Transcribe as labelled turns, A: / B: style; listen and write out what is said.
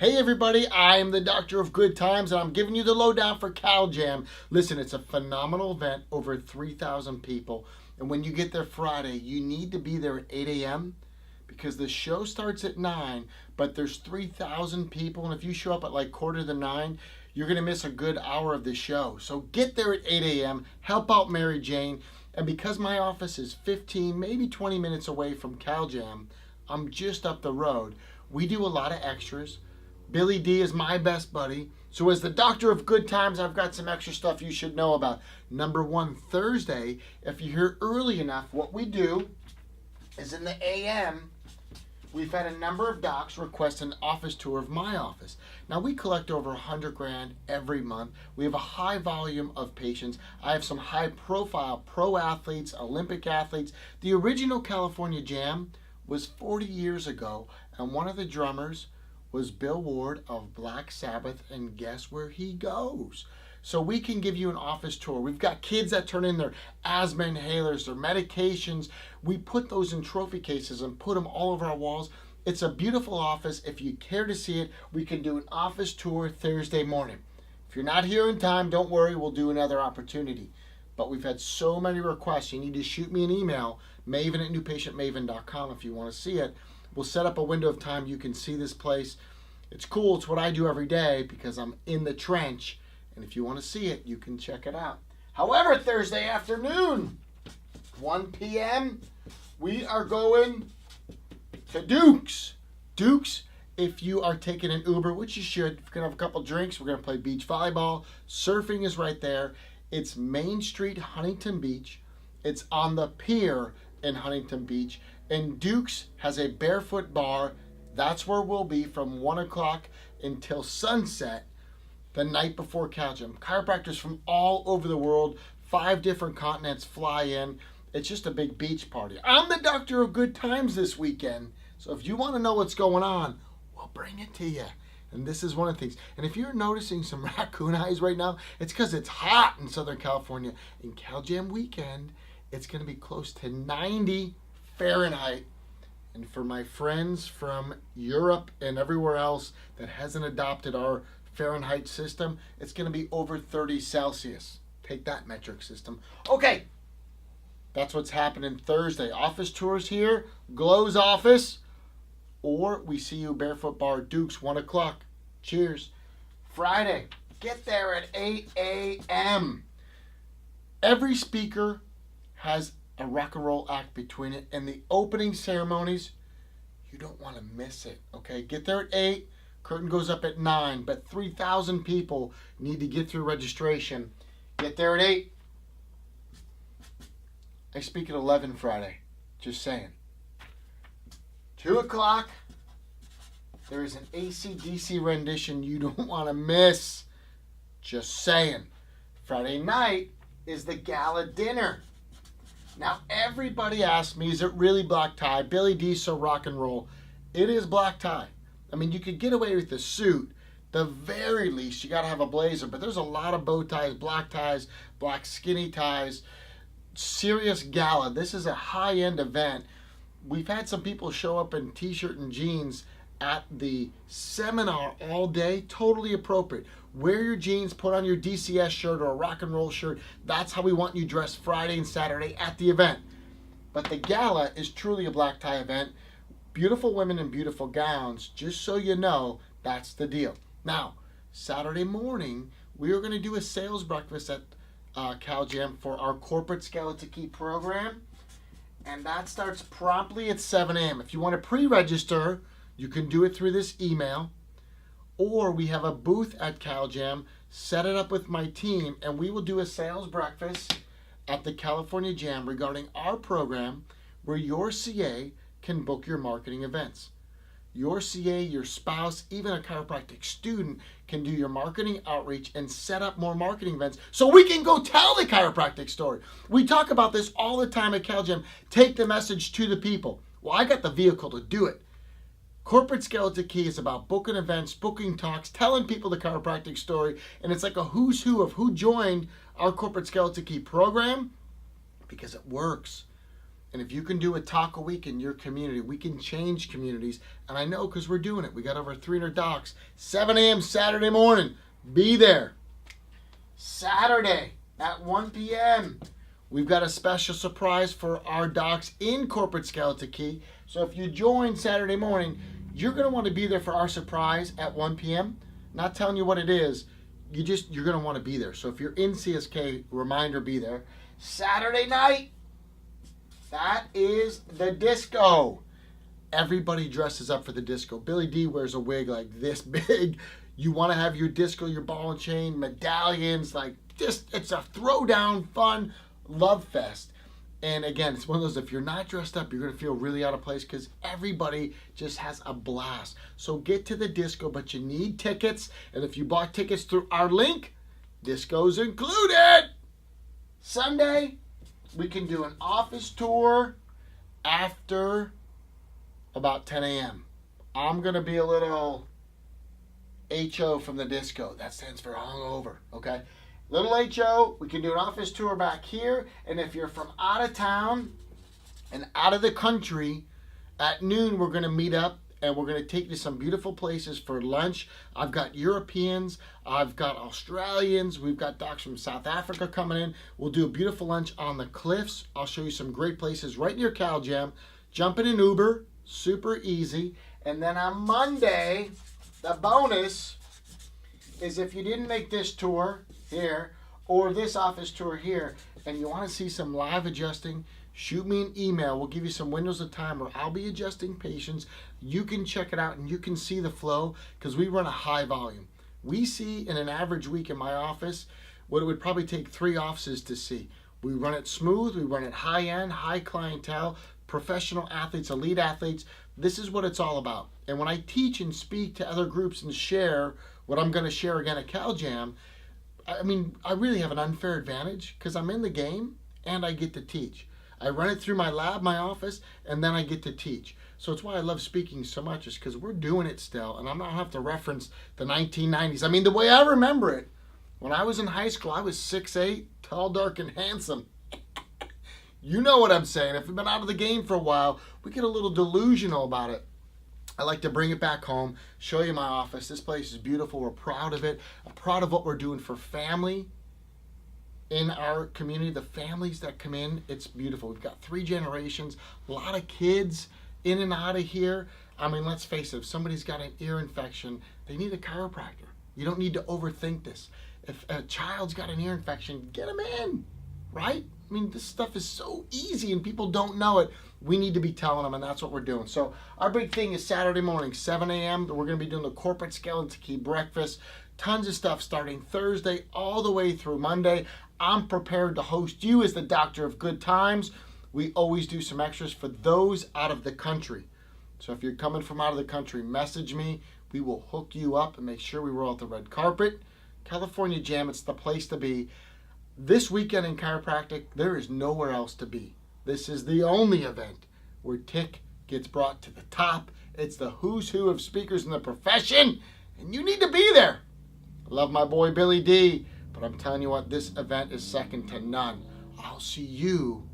A: Hey everybody, I am the Doctor of Good Times and I'm giving you the lowdown for CalJam. Listen, it's a phenomenal event, over 3,000 people. And when you get there Friday, you need to be there at 8 a.m. because the show starts at 9, but there's 3,000 people. And if you show up at like 8:45, you're going to miss a good hour of the show. So get there at 8 a.m., help out Mary Jane. And because my office is 15, maybe 20 minutes away from CalJam, I'm just up the road. We do a lot of extras. Billy D is my best buddy. So as the Doctor of Good Times, I've got some extra stuff you should know about. Number one, Thursday, if you're here early enough, what we do is in the AM, we've had a number of docs request an office tour of my office. Now we collect over $100,000 every month. We have a high volume of patients. I have some high profile pro athletes, Olympic athletes. The original California Jam was 40 years ago, and one of the drummers was Bill Ward of Black Sabbath, and guess where he goes? So we can give you an office tour. We've got kids that turn in their asthma inhalers, their medications. We put those in trophy cases and put them all over our walls. It's a beautiful office. If you care to see it, we can do an office tour Thursday morning. If you're not here in time, don't worry, we'll do another opportunity. But we've had so many requests. You need to shoot me an email, maven@newpatientmaven.com if you want to see it. We'll set up a window of time you can see this place. It's cool. It's what I do every day because I'm in the trench. And if you want to see it, you can check it out. However, Thursday afternoon, 1 p.m., we are going to Duke's. Duke's, if you are taking an Uber, which you should, if you're going to have a couple drinks, we're going to play beach volleyball. Surfing is right there. It's Main Street, Huntington Beach. It's on the pier in Huntington Beach. And Duke's has a barefoot bar. That's where we'll be from 1 o'clock until sunset the night before CalJam. Chiropractors from all over the world, 5 different continents fly in. It's just a big beach party. I'm the Doctor of Good Times this weekend. So if you want to know what's going on, we'll bring it to you. And this is one of the things. And if you're noticing some raccoon eyes right now, it's because it's hot in Southern California. In CalJam weekend, it's going to be close to 90 Fahrenheit. And for my friends from Europe and everywhere else that hasn't adopted our Fahrenheit system, it's going to be over 30 Celsius. Take that metric system. Okay, that's what's happening Thursday. Office tours here, Glow's office, or we see you Barefoot Bar Duke's, 1 o'clock. Cheers. Friday, get there at 8 a.m. Every speaker has a rock and roll act between it, and the opening ceremonies, you don't want to miss it. Okay, get there at 8. Curtain goes up at 9, but 3,000 people need to get through registration. Get there at 8. I speak at 11 Friday. Just saying. 2 o'clock, there is an AC/DC rendition you don't want to miss. Just saying. Friday night is the gala dinner. Now, everybody asks me, is it really black tie? Billy D's so rock and roll. It is black tie. I mean, you could get away with the suit. The very least, you got to have a blazer. But there's a lot of bow ties, black skinny ties. Serious gala. This is a high-end event. We've had some people show up in T-shirt and jeans at the seminar all day. Totally appropriate. Wear your jeans, put on your DCS shirt or a rock and roll shirt. That's how we want you dressed Friday and Saturday at the event. But the gala is truly a black tie event. Beautiful women in beautiful gowns. Just so you know, that's the deal. Now, Saturday morning, we are going to do a sales breakfast at CalJam for our corporate skeleton key program. And that starts promptly at 7 a.m. If you want to pre-register, you can do it through this email. Or we have a booth at CalJam, set it up with my team, and we will do a sales breakfast at the California Jam regarding our program where your CA can book your marketing events. Your CA, your spouse, even a chiropractic student can do your marketing outreach and set up more marketing events so we can go tell the chiropractic story. We talk about this all the time at CalJam. Take the message to the people. Well, I got the vehicle to do it. Corporate Skeleton Key is about booking events, booking talks, telling people the chiropractic story, and it's like a who's who of who joined our Corporate Skeleton Key program because it works. And if you can do a taco week in your community, we can change communities. And I know because we're doing it. We got over 300 docs. 7 a.m. Saturday morning. Be there. Saturday at 1 p.m. We've got a special surprise for our docs in Corporate Skeleton Key. So if you join Saturday morning, you're going to want to be there for our surprise at 1 p.m. Not telling you what it is. You're going to want to be there. So if you're in CSK, reminder, be there. Saturday night, that is the disco. Everybody dresses up for the disco. Billy D wears a wig like this big. You want to have your disco, your ball and chain, medallions, like just, it's a throwdown, fun love fest. And again, it's one of those, if you're not dressed up, you're going to feel really out of place because everybody just has a blast. So get to the disco, but you need tickets. And if you bought tickets through our link, disco's included. Sunday, we can do an office tour after about 10 a.m. I'm going to be a little HO from the disco. That stands for hungover, okay? Little HO, we can do an office tour back here. And if you're from out of town and out of the country, at noon we're going to meet up and we're going to take you to some beautiful places for lunch. I've got Europeans, I've got Australians, we've got docs from South Africa coming in. We'll do a beautiful lunch on the cliffs. I'll show you some great places right near CalJam. Jump in an Uber, super easy. And then on Monday, the bonus is if you didn't make this tour here or this office tour here and you want to see some live adjusting, shoot me an email. We'll give you some windows of time where I'll be adjusting patients. You can check it out and you can see the flow because we run a high volume. We see in an average week in my office what it would probably take 3 offices to see. We run it smooth. We run it high end, high clientele, professional athletes, elite athletes. This is what it's all about. And when I teach and speak to other groups and share what I'm going to share again at CalJam, I mean, I really have an unfair advantage because I'm in the game and I get to teach. I run it through my lab, my office, and then I get to teach. So it's why I love speaking so much, is because we're doing it still, and I'm not have to reference the 1990s. I mean, the way I remember it, when I was in high school, I was 6'8", tall, dark, and handsome. You know what I'm saying. If we've been out of the game for a while, we get a little delusional about it. I like to bring it back home, show you my office. This place is beautiful. We're proud of it. I'm proud of what we're doing for family in our community, the families that come in. It's beautiful. We've got 3 generations, a lot of kids in and out of here. I mean, let's face it, if somebody's got an ear infection, they need a chiropractor. You don't need to overthink this. If a child's got an ear infection, get them in, right? I mean, this stuff is so easy and people don't know it. We need to be telling them, and that's what we're doing. So our big thing is Saturday morning, 7 a.m. We're going to be doing the Corporate Skeleton Key breakfast. Tons of stuff starting Thursday all the way through Monday. I'm prepared to host you as the Doctor of Good Times. We always do some extras for those out of the country. So if you're coming from out of the country, message me. We will hook you up and make sure we roll out the red carpet. California Jam, it's the place to be. This weekend in chiropractic, there is nowhere else to be. This is the only event where TIC gets brought to the top. It's the who's who of speakers in the profession, and you need to be there. I love my boy Billy D, but I'm telling you what, this event is second to none. I'll see you